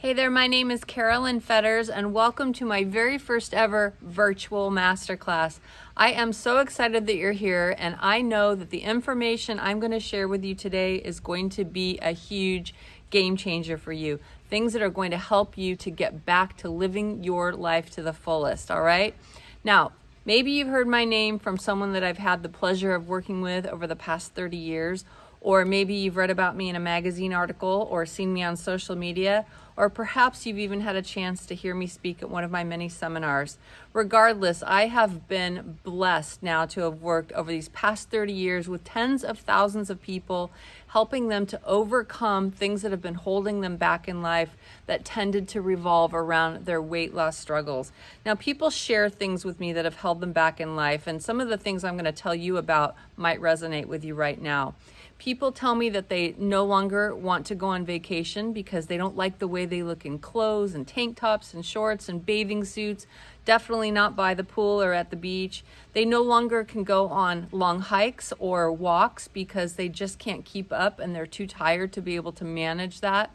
Hey there, my name is Carolyn Fetters and welcome to my very first ever virtual masterclass. I am so excited that you're here, and I know that the information I'm going to share with you today is going to be a huge game changer for you. Things that are going to help you to get back to living your life to the fullest, all right? Now, maybe you've heard my name from someone that I've had the pleasure of working with over the past 30 years, or maybe you've read about me in a magazine article or seen me on social media, or perhaps you've even had a chance to hear me speak at one of my many seminars. Regardless, I have been blessed now to have worked over these past 30 years with tens of thousands of people, helping them to overcome things that have been holding them back in life that tended to revolve around their weight loss struggles. Now, people share things with me that have held them back in life, and some of the things I'm going to tell you about might resonate with you right now. People tell me that they no longer want to go on vacation because they don't like the way they look in clothes and tank tops and shorts and bathing suits, definitely not by the pool or at the beach. They no longer can go on long hikes or walks because they just can't keep up and they're too tired to be able to manage that.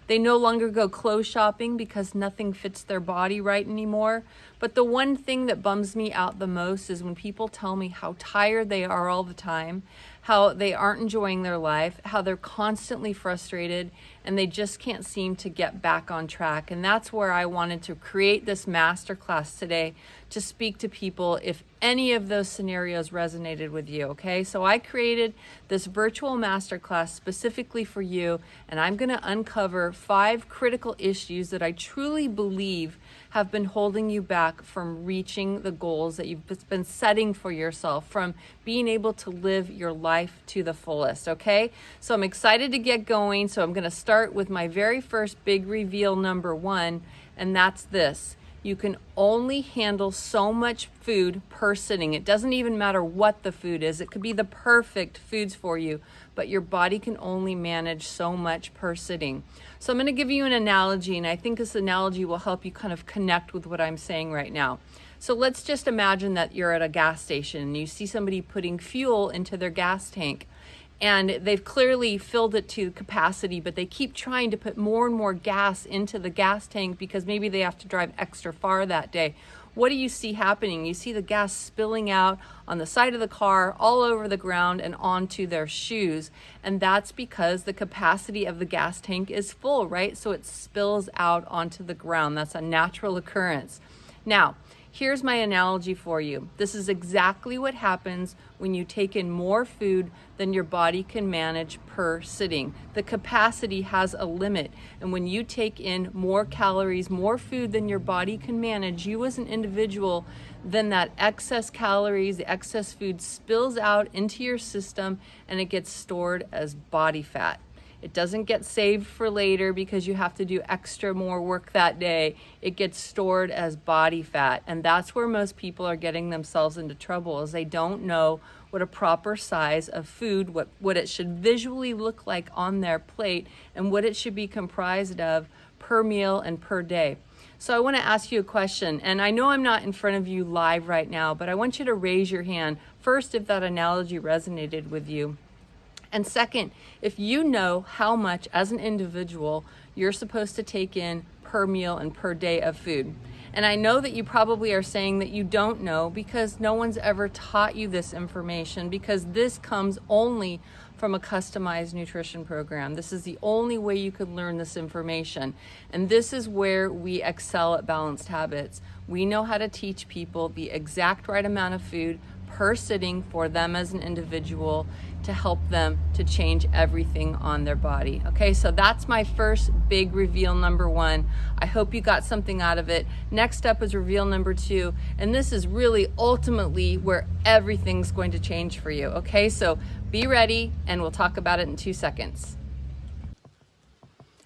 They no longer go clothes shopping because nothing fits their body right anymore. But the one thing that bums me out the most is when people tell me how tired they are all the time, how they aren't enjoying their life, how they're constantly frustrated, and they just can't seem to get back on track. And that's where I wanted to create this masterclass today to speak to people if any of those scenarios resonated with you, okay? So I created this virtual masterclass specifically for you, and I'm gonna uncover 5 critical issues that I truly believe have been holding you back from reaching the goals that you've been setting for yourself, from being able to live your life to the fullest, okay? So I'm excited to get going. So I'm gonna start with my very first big reveal, number 1, and that's this. You can only handle so much food per sitting. It doesn't even matter what the food is. It could be the perfect foods for you, but your body can only manage so much per sitting. So I'm going to give you an analogy, and I think this analogy will help you kind of connect with what I'm saying right now. So let's just imagine that you're at a gas station and you see somebody putting fuel into their gas tank. And they've clearly filled it to capacity, but they keep trying to put more and more gas into the gas tank because maybe they have to drive extra far that day. What do you see happening? You see the gas spilling out on the side of the car, all over the ground, and onto their shoes. And that's because the capacity of the gas tank is full, right? So it spills out onto the ground. That's a natural occurrence. Now, here's my analogy for you. This is exactly what happens when you take in more food than your body can manage per sitting. The capacity has a limit, and when you take in more calories, more food than your body can manage, you as an individual, then that excess calories, the excess food spills out into your system and it gets stored as body fat. It doesn't get saved for later because you have to do extra more work that day. It gets stored as body fat. And that's where most people are getting themselves into trouble, is they don't know what a proper size of food, what it should visually look like on their plate, and what it should be comprised of per meal and per day. So I want to ask you a question, and I know I'm not in front of you live right now, but I want you to raise your hand first if that analogy resonated with you. And second, if you know how much as an individual you're supposed to take in per meal and per day of food. And I know that you probably are saying that you don't know because no one's ever taught you this information, because this comes only from a customized nutrition program. This is the only way you could learn this information. And this is where we excel at Balanced Habits. We know how to teach people the exact right amount of food per sitting for them as an individual to help them to change everything on their body. Okay, so that's my first big reveal, number 1. I hope you got something out of it. Next up is reveal number 2, and this is really ultimately where everything's going to change for you. Okay, so be ready and we'll talk about it in 2 seconds.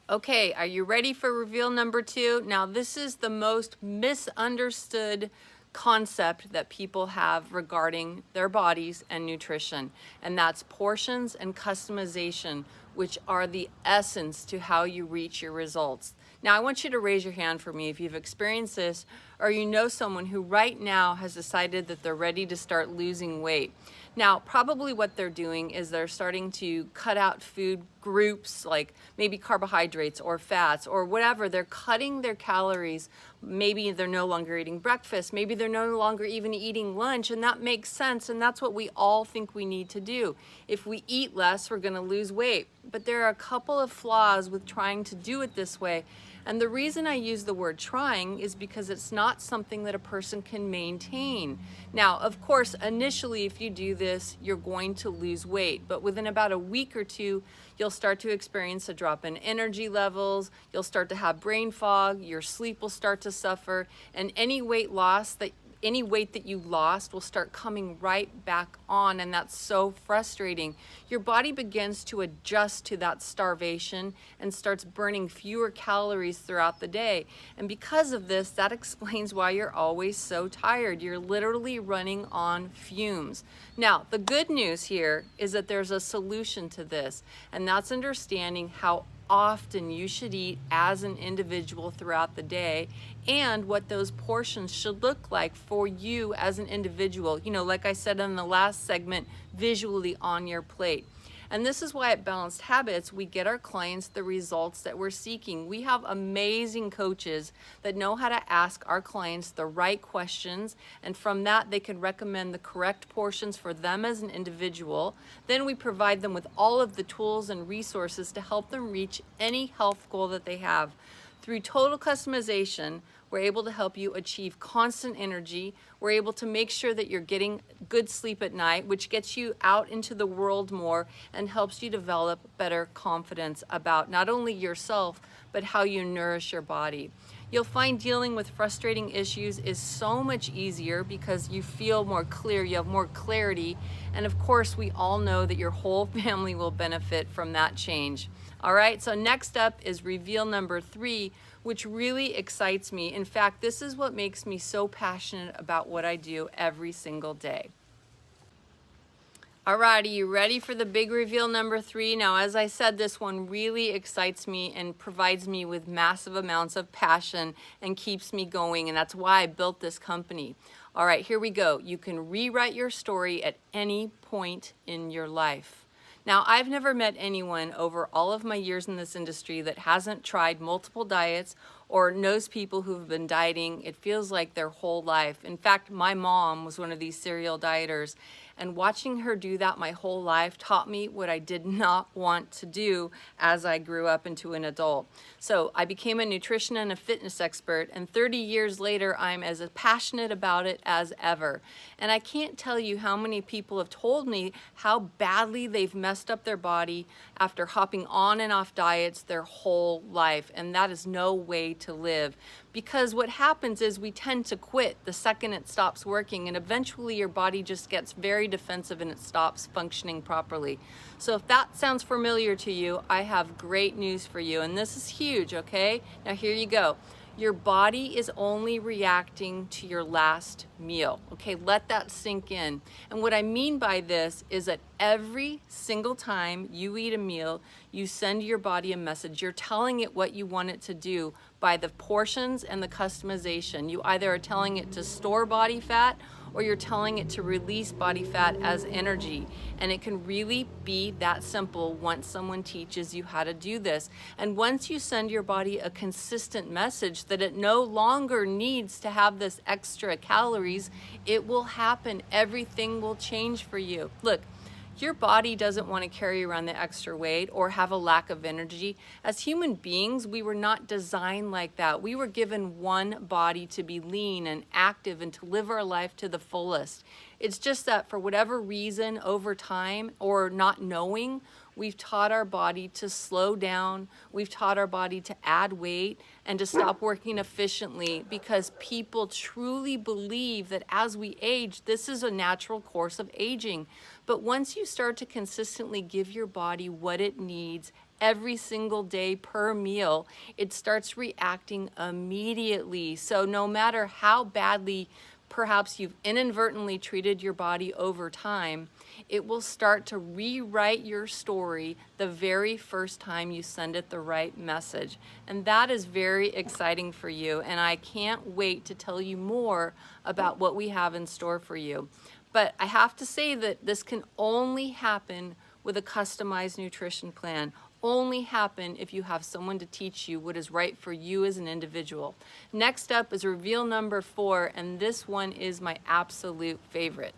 Okay, are you ready for reveal number 2? Now, this is the most misunderstood concept that people have regarding their bodies and nutrition, and that's portions and customization, which are the essence to how you reach your results. Now, I want you to raise your hand for me if you've experienced this, or you know someone who right now has decided that they're ready to start losing weight. Now, probably what they're doing is they're starting to cut out food groups like maybe carbohydrates or fats or whatever. They're cutting their calories. Maybe they're no longer eating breakfast. Maybe they're no longer even eating lunch, and that makes sense. And that's what we all think we need to do. If we eat less, we're going to lose weight. But there are a couple of flaws with trying to do it this way. And the reason I use the word trying is because it's not something that a person can maintain. Now, of course, initially, if you do this, you're going to lose weight. But within about a week or two, you'll start to experience a drop in energy levels. You'll start to have brain fog. Your sleep will start to suffer. And any weight that you lost will start coming right back on, and that's so frustrating. Your body begins to adjust to that starvation and starts burning fewer calories throughout the day. And because of this, that explains why you're always so tired. You're literally running on fumes. Now, the good news here is that there's a solution to this, and that's understanding how often you should eat as an individual throughout the day and what those portions should look like for you as an individual. You know, like I said in the last segment, visually on your plate. And this is why at Balanced Habits, we get our clients the results that we're seeking. We have amazing coaches that know how to ask our clients the right questions, and from that, they can recommend the correct portions for them as an individual. Then we provide them with all of the tools and resources to help them reach any health goal that they have. Through total customization, we're able to help you achieve constant energy. We're able to make sure that you're getting good sleep at night, which gets you out into the world more and helps you develop better confidence about not only yourself, but how you nourish your body. You'll find dealing with frustrating issues is so much easier because you feel more clear, you have more clarity, and of course we all know that your whole family will benefit from that change. All right, so next up is reveal number 3, which really excites me. In fact, this is what makes me so passionate about what I do every single day. All right, are you ready for the big reveal number 3? Now, as I said, this one really excites me and provides me with massive amounts of passion and keeps me going, and that's why I built this company. All right, here we go. You can rewrite your story at any point in your life. Now, I've never met anyone over all of my years in this industry that hasn't tried multiple diets or knows people who've been dieting, it feels like their whole life. In fact, my mom was one of these serial dieters, and watching her do that my whole life taught me what I did not want to do as I grew up into an adult. So I became a nutrition and a fitness expert, and 30 years later, I'm as passionate about it as ever. And I can't tell you how many people have told me how badly they've messed up their body after hopping on and off diets their whole life, and that is no way to live. Because what happens is we tend to quit the second it stops working, and eventually your body just gets very defensive and it stops functioning properly. So if that sounds familiar to you, I have great news for you, and this is huge, okay? Now here you go. Your body is only reacting to your last meal. Okay, let that sink in. And what I mean by this is that every single time you eat a meal, you send your body a message. You're telling it what you want it to do by the portions and the customization. You either are telling it to store body fat or you're telling it to release body fat as energy. And it can really be that simple once someone teaches you how to do this. And once you send your body a consistent message that it no longer needs to have this extra calories, it will happen. Everything will change for you. Look, your body doesn't want to carry around the extra weight or have a lack of energy. As human beings, we were not designed like that. We were given one body to be lean and active and to live our life to the fullest. It's just that for whatever reason, over time or not knowing, we've taught our body to slow down. We've taught our body to add weight and to stop working efficiently because people truly believe that as we age, this is a natural course of aging. But once you start to consistently give your body what it needs every single day per meal, it starts reacting immediately. So no matter how badly perhaps you've inadvertently treated your body over time, it will start to rewrite your story the very first time you send it the right message. And that is very exciting for you. And I can't wait to tell you more about what we have in store for you. But I have to say that this can only happen with a customized nutrition plan. Only happen if you have someone to teach you what is right for you as an individual. Next up is reveal number 4, and this one is my absolute favorite.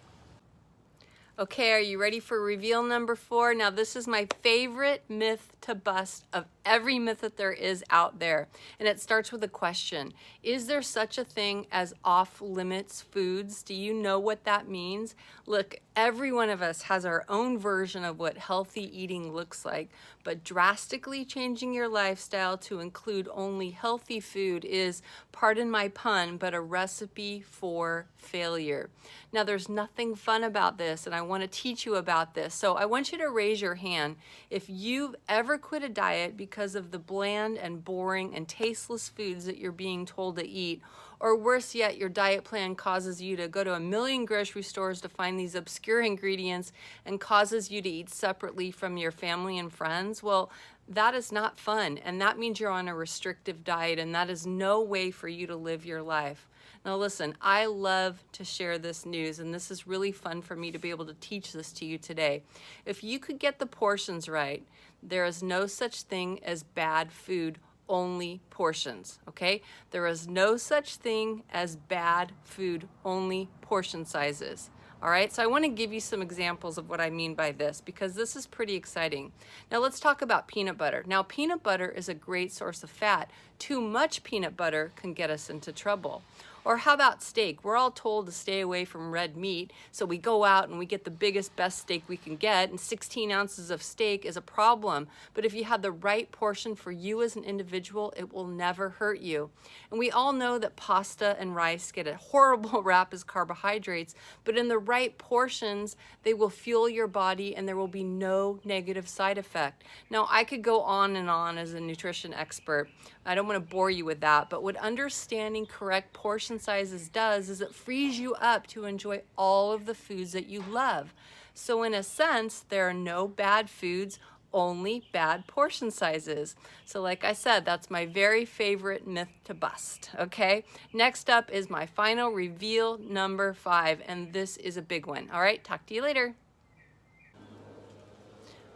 Okay, are you ready for reveal number 4? Now, this is my favorite myth to bust of every myth that there is out there. And it starts with a question. Is there such a thing as off-limits foods? Do you know what that means? Look, every one of us has our own version of what healthy eating looks like, but drastically changing your lifestyle to include only healthy food is, pardon my pun, but a recipe for failure. Now, there's nothing fun about this, and I want to teach you about this. So I want you to raise your hand if you've ever quit a diet because of the bland and boring and tasteless foods that you're being told to eat, or worse yet, your diet plan causes you to go to a million grocery stores to find these obscure ingredients and causes you to eat separately from your family and friends. Well, that is not fun, and that means you're on a restrictive diet, and that is no way for you to live your life. Now listen, I love to share this news, and this is really fun for me to be able to teach this to you today. If you could get the portions right, there is no such thing as bad food, only portions, okay? There is no such thing as bad food, only portion sizes. All right, so I want to give you some examples of what I mean by this, because this is pretty exciting. Now let's talk about peanut butter. Now, peanut butter is a great source of fat. Too much peanut butter can get us into trouble. Or how about steak? We're all told to stay away from red meat, so we go out and we get the biggest, best steak we can get, and 16 ounces of steak is a problem. But if you have the right portion for you as an individual, it will never hurt you. And we all know that pasta and rice get a horrible rap as carbohydrates, but in the right portions, they will fuel your body and there will be no negative side effect. Now, I could go on and on as a nutrition expert. I don't want to bore you with that, but what understanding correct portion sizes does is it frees you up to enjoy all of the foods that you love. So in a sense, there are no bad foods, only bad portion sizes. So like I said, that's my very favorite myth to bust, okay? Next up is my final reveal number 5, and this is a big one. All right, talk to you later.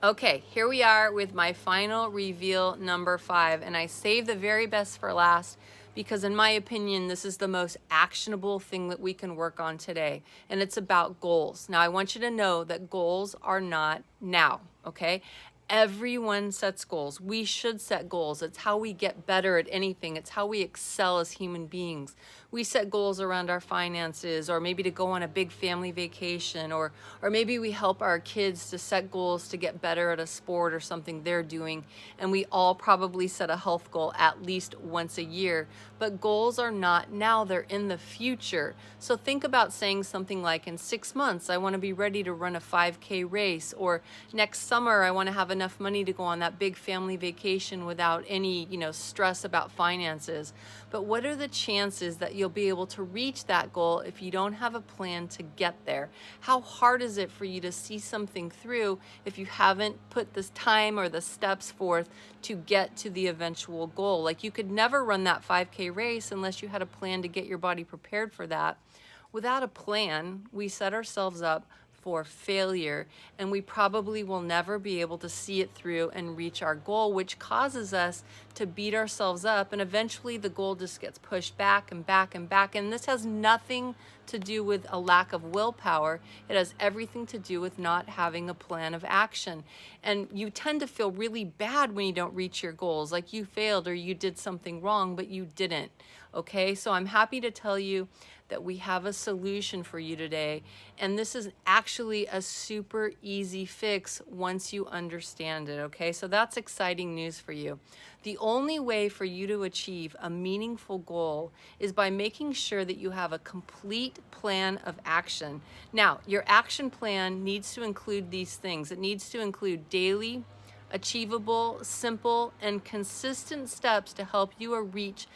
Okay, here we are with my final reveal number 5, and I saved the very best for last because in my opinion, this is the most actionable thing that we can work on today, and it's about goals. Now, I want you to know that goals are not now, okay? Everyone sets goals. We should set goals. It's how we get better at anything. It's how we excel as human beings. We set goals around our finances, or maybe to go on a big family vacation, or maybe we help our kids to set goals to get better at a sport or something they're doing. And we all probably set a health goal at least once a year. But goals are not now, they're in the future. So think about saying something like, in 6 months, I want to be ready to run a 5K race, or next summer, I want to have enough money to go on that big family vacation without any, stress about finances. But what are the chances that you'll be able to reach that goal if you don't have a plan to get there? How hard is it for you to see something through if you haven't put this time or the steps forth to get to the eventual goal? Like, you could never run that 5K race unless you had a plan to get your body prepared for that. Without a plan, we set ourselves up for failure, and we probably will never be able to see it through and reach our goal, which causes us to beat ourselves up, and eventually the goal just gets pushed back and back and back. And this has nothing to do with a lack of willpower. It has everything to do with not having a plan of action. And you tend to feel really bad when you don't reach your goals, like you failed or you did something wrong, but you didn't. Okay, so I'm happy to tell you that we have a solution for you today, and this is actually a super easy fix once you understand it, okay? So that's exciting news for you. The only way for you to achieve a meaningful goal is by making sure that you have a complete plan of action. Now, your action plan needs to include these things. It needs to include daily, achievable, simple, and consistent steps to help you to reach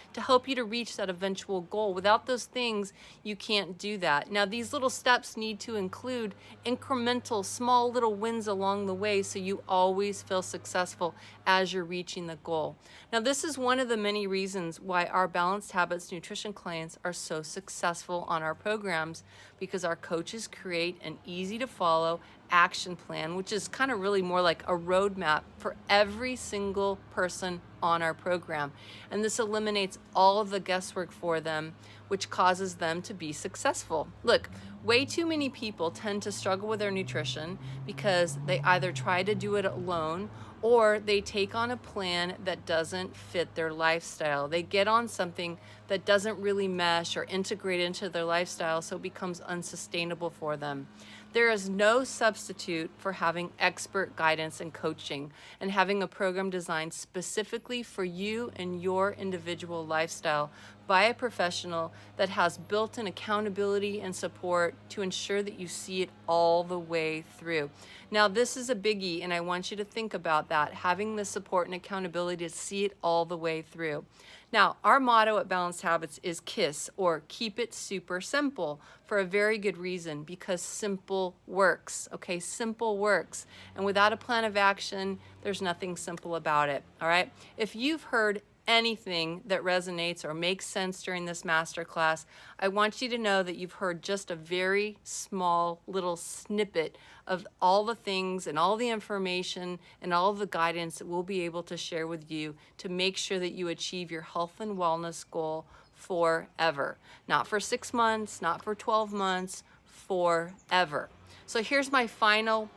that eventual goal. Without those things, you can't do that. Now, these little steps need to include incremental, small little wins along the way so you always feel successful as you're reaching the goal. Now, this is one of the many reasons why our Balanced Habits nutrition clients are so successful on our programs, because our coaches create an easy to follow action plan, which is kind of really more like a roadmap for every single person on our program. And this eliminates all of the guesswork for them, which causes them to be successful. Look, way too many people tend to struggle with their nutrition because they either try to do it alone or they take on a plan that doesn't fit their lifestyle. They get on something that doesn't really mesh or integrate into their lifestyle, so it becomes unsustainable for them. There is no substitute for having expert guidance and coaching and having a program designed specifically for you and your individual lifestyle by a professional that has built-in accountability and support to ensure that you see it all the way through. Now, this is a biggie, and I want you to think about that, having the support and accountability to see it all the way through. Now, our motto at Balanced Habits is KISS, or keep it super simple, for a very good reason, because simple works, okay? Simple works. And without a plan of action, there's nothing simple about it, all right? If you've heard anything that resonates or makes sense during this masterclass, I want you to know that you've heard just a very small little snippet of all the things and all the information and all the guidance that we'll be able to share with you to make sure that you achieve your health and wellness goal forever. Not for 6 months, not for 12 months, forever. So here's my final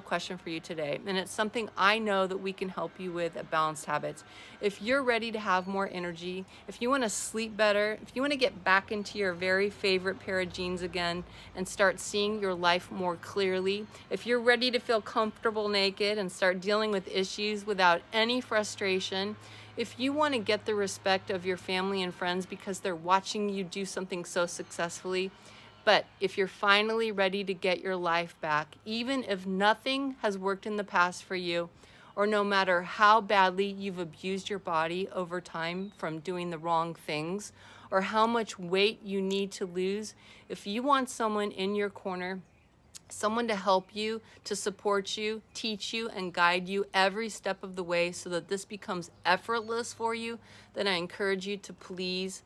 question for you today, and it's something I know that we can help you with at Balanced Habits. If you're ready to have more energy, if you want to sleep better, if you want to get back into your very favorite pair of jeans again and start seeing your life more clearly, if you're ready to feel comfortable naked and start dealing with issues without any frustration, if you want to get the respect of your family and friends because they're watching you do something so successfully, but if you're finally ready to get your life back, even if nothing has worked in the past for you, or no matter how badly you've abused your body over time from doing the wrong things, or how much weight you need to lose, if you want someone in your corner, someone to help you, to support you, teach you, and guide you every step of the way so that this becomes effortless for you, then I encourage you to please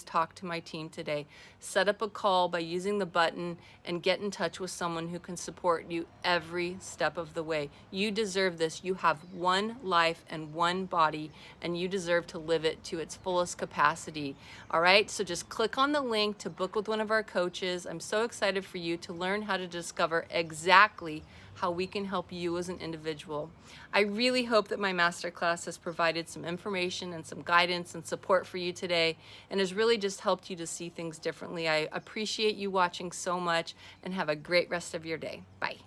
talk to my team today. Set up a call by using the button and get in touch with someone who can support you every step of the way. You deserve this. You have one life and one body, and you deserve to live it to its fullest capacity. All right, so just click on the link to book with one of our coaches. I'm so excited for you to learn how to discover exactly how we can help you as an individual. I really hope that my masterclass has provided some information and some guidance and support for you today and has really just helped you to see things differently. I appreciate you watching so much, and have a great rest of your day. Bye.